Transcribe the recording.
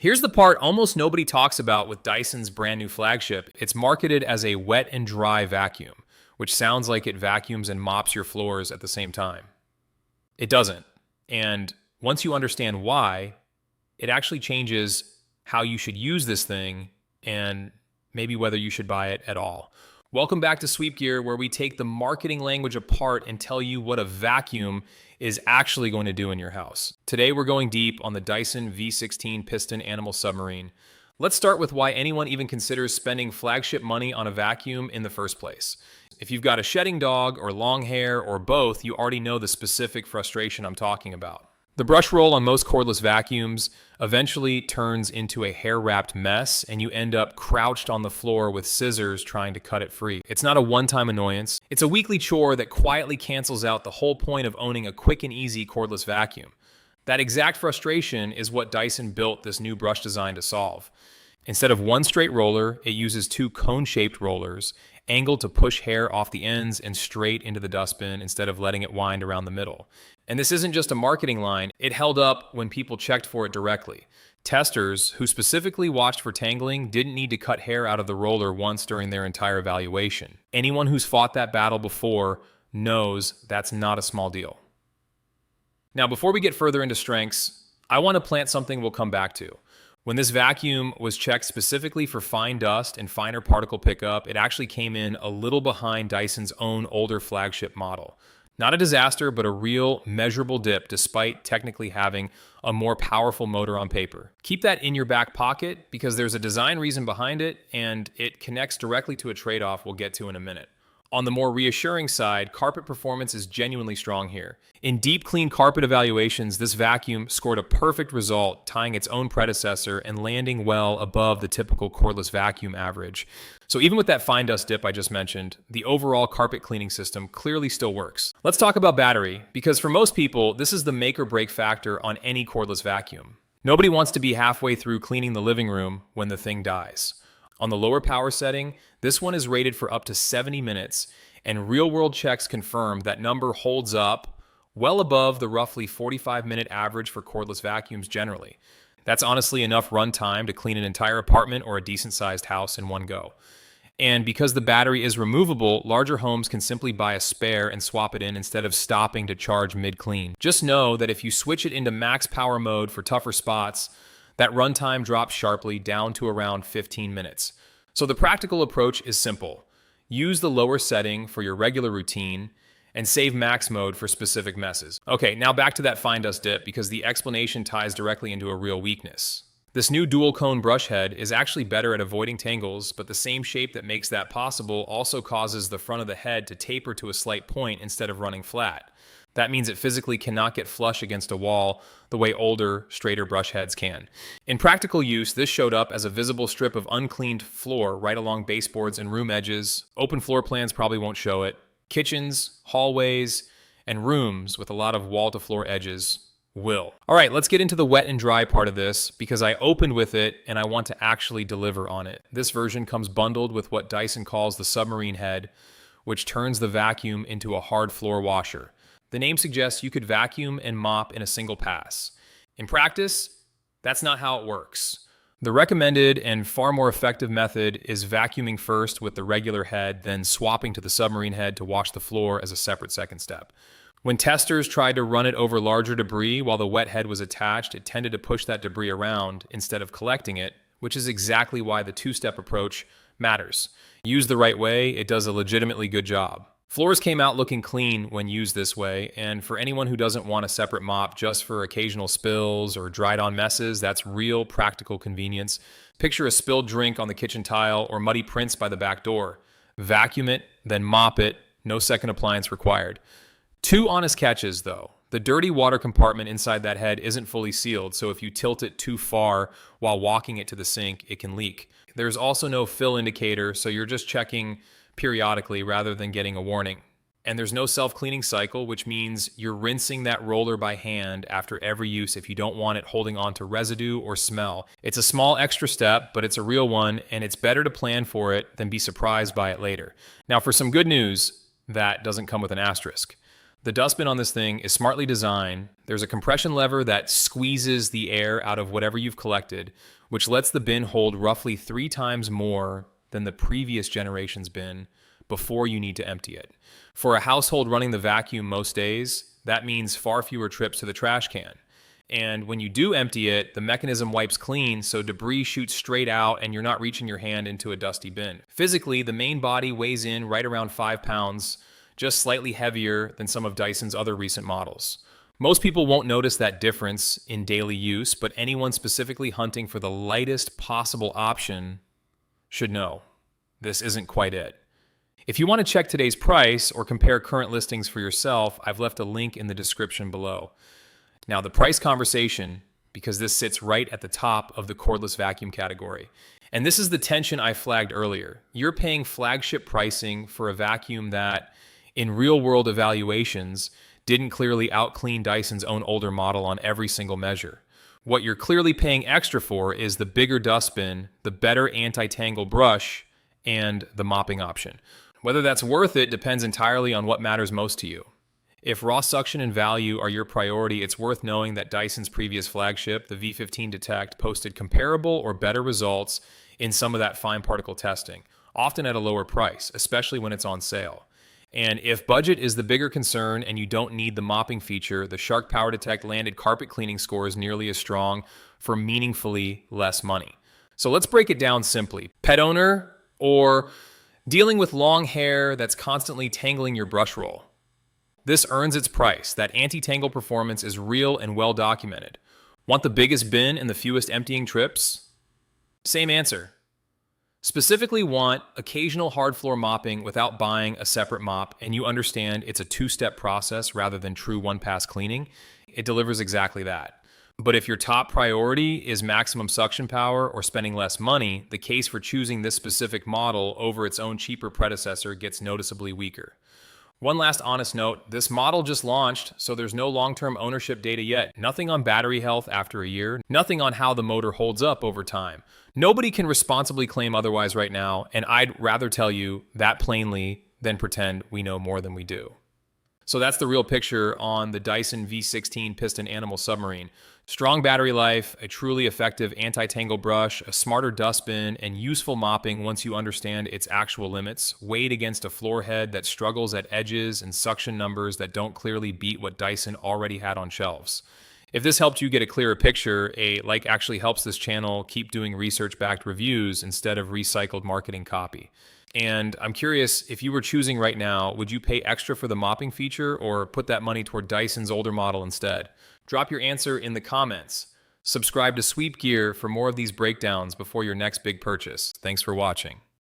Here's the part almost nobody talks about with Dyson's brand new flagship. It's marketed as a wet and dry vacuum, which sounds like it vacuums and mops your floors at the same time. It doesn't. And once you understand why, it actually changes how you should use this thing and maybe whether you should buy it at all. Welcome back to Sweep Gear, where we take the marketing language apart and tell you what a vacuum is actually going to do in your house. Today, we're going deep on the Dyson V16 Piston Animal Submarine. Let's start with why anyone even considers spending flagship money on a vacuum in the first place. If you've got a shedding dog or long hair or both, you already know the specific frustration I'm talking about. The brush roll on most cordless vacuums eventually turns into a hair-wrapped mess, and you end up crouched on the floor with scissors trying to cut it free. It's not a one-time annoyance. It's a weekly chore that quietly cancels out the whole point of owning a quick and easy cordless vacuum. That exact frustration is what Dyson built this new brush design to solve. Instead of one straight roller, it uses two cone-shaped rollers, angled to push hair off the ends and straight into the dustbin instead of letting it wind around the middle. And this isn't just a marketing line, it held up when people checked for it directly. Testers, who specifically watched for tangling, didn't need to cut hair out of the roller once during their entire evaluation. Anyone who's fought that battle before knows that's not a small deal. Now, before we get further into strengths, I want to plant something we'll come back to. When this vacuum was checked specifically for fine dust and finer particle pickup, it actually came in a little behind Dyson's own older flagship model. Not a disaster, but a real measurable dip despite technically having a more powerful motor on paper. Keep that in your back pocket because there's a design reason behind it and it connects directly to a trade-off we'll get to in a minute. On the more reassuring side, carpet performance is genuinely strong here. In deep clean carpet evaluations, this vacuum scored a perfect result, tying its own predecessor and landing well above the typical cordless vacuum average. So even with that fine dust dip I just mentioned, the overall carpet cleaning system clearly still works. Let's talk about battery, because for most people, this is the make or break factor on any cordless vacuum. Nobody wants to be halfway through cleaning the living room when the thing dies. On the lower power setting, this one is rated for up to 70 minutes, and real-world checks confirm that number holds up well above the roughly 45-minute average for cordless vacuums generally. That's honestly enough run time to clean an entire apartment or a decent-sized house in one go. And because the battery is removable, larger homes can simply buy a spare and swap it in instead of stopping to charge mid-clean. Just know that if you switch it into max power mode for tougher spots, that runtime drops sharply down to around 15 minutes. So the practical approach is simple. Use the lower setting for your regular routine and save max mode for specific messes. Okay, now back to that fine dust dip because the explanation ties directly into a real weakness. This new dual cone brush head is actually better at avoiding tangles, but the same shape that makes that possible also causes the front of the head to taper to a slight point instead of running flat. That means it physically cannot get flush against a wall the way older, straighter brush heads can. In practical use, this showed up as a visible strip of uncleaned floor right along baseboards and room edges. Open floor plans probably won't show it. Kitchens, hallways, and rooms with a lot of wall-to-floor edges will. All right, let's get into the wet and dry part of this because I opened with it and I want to actually deliver on it. This version comes bundled with what Dyson calls the Submarine head, which turns the vacuum into a hard floor washer. The name suggests you could vacuum and mop in a single pass. In practice, that's not how it works. The recommended and far more effective method is vacuuming first with the regular head, then swapping to the Submarine head to wash the floor as a separate second step. When testers tried to run it over larger debris while the wet head was attached, it tended to push that debris around instead of collecting it, which is exactly why the two-step approach matters. Used the right way, it does a legitimately good job. Floors came out looking clean when used this way, and for anyone who doesn't want a separate mop just for occasional spills or dried-on messes, that's real practical convenience. Picture a spilled drink on the kitchen tile or muddy prints by the back door. Vacuum it, then mop it, no second appliance required. Two honest catches, though. The dirty water compartment inside that head isn't fully sealed, so if you tilt it too far while walking it to the sink, it can leak. There's also no fill indicator, so you're just checking periodically rather than getting a warning. And there's no self-cleaning cycle, which means you're rinsing that roller by hand after every use if you don't want it holding on to residue or smell. It's a small extra step, but it's a real one, and it's better to plan for it than be surprised by it later. Now, for some good news, that doesn't come with an asterisk. The dustbin on this thing is smartly designed. There's a compression lever that squeezes the air out of whatever you've collected, which lets the bin hold roughly 3 times more than the previous generation's bin before you need to empty it. For a household running the vacuum most days, that means far fewer trips to the trash can. And when you do empty it, the mechanism wipes clean, so debris shoots straight out and you're not reaching your hand into a dusty bin. Physically, the main body weighs in right around 5 pounds, just slightly heavier than some of Dyson's other recent models. Most people won't notice that difference in daily use, but anyone specifically hunting for the lightest possible option should know this isn't quite it. If you want to check today's price or compare current listings for yourself, I've left a link in the description below. Now, the price conversation, because this sits right at the top of the cordless vacuum category. And this is the tension I flagged earlier. You're paying flagship pricing for a vacuum that, in real-world evaluations, didn't clearly out-clean Dyson's own older model on every single measure. What you're clearly paying extra for is the bigger dustbin, the better anti-tangle brush, and the mopping option. Whether that's worth it depends entirely on what matters most to you. If raw suction and value are your priority, it's worth knowing that Dyson's previous flagship, the V15 Detect, posted comparable or better results in some of that fine particle testing, often at a lower price, especially when it's on sale. And if budget is the bigger concern and you don't need the mopping feature, the Shark Power Detect landed carpet cleaning scores nearly as strong for meaningfully less money. So let's break it down simply. Pet owner or dealing with long hair that's constantly tangling your brush roll? This earns its price. That anti-tangle performance is real and well documented. Want the biggest bin and the fewest emptying trips? Same answer. Specifically want occasional hard floor mopping without buying a separate mop, and you understand it's a 2-step process rather than true one-pass cleaning. It delivers exactly that. But if your top priority is maximum suction power or spending less money, the case for choosing this specific model over its own cheaper predecessor gets noticeably weaker. One last honest note, this model just launched, so there's no long-term ownership data yet. Nothing on battery health after a year, nothing on how the motor holds up over time. Nobody can responsibly claim otherwise right now, and I'd rather tell you that plainly than pretend we know more than we do. So that's the real picture on the Dyson V16 Piston Animal Submarine. Strong battery life, a truly effective anti-tangle brush, a smarter dustbin, and useful mopping once you understand its actual limits, weighed against a floor head that struggles at edges and suction numbers that don't clearly beat what Dyson already had on shelves. If this helped you get a clearer picture, a like actually helps this channel keep doing research-backed reviews instead of recycled marketing copy. And I'm curious, if you were choosing right now, would you pay extra for the mopping feature or put that money toward Dyson's older model instead? Drop your answer in the comments. Subscribe to Sweep Gear for more of these breakdowns before your next big purchase. Thanks for watching.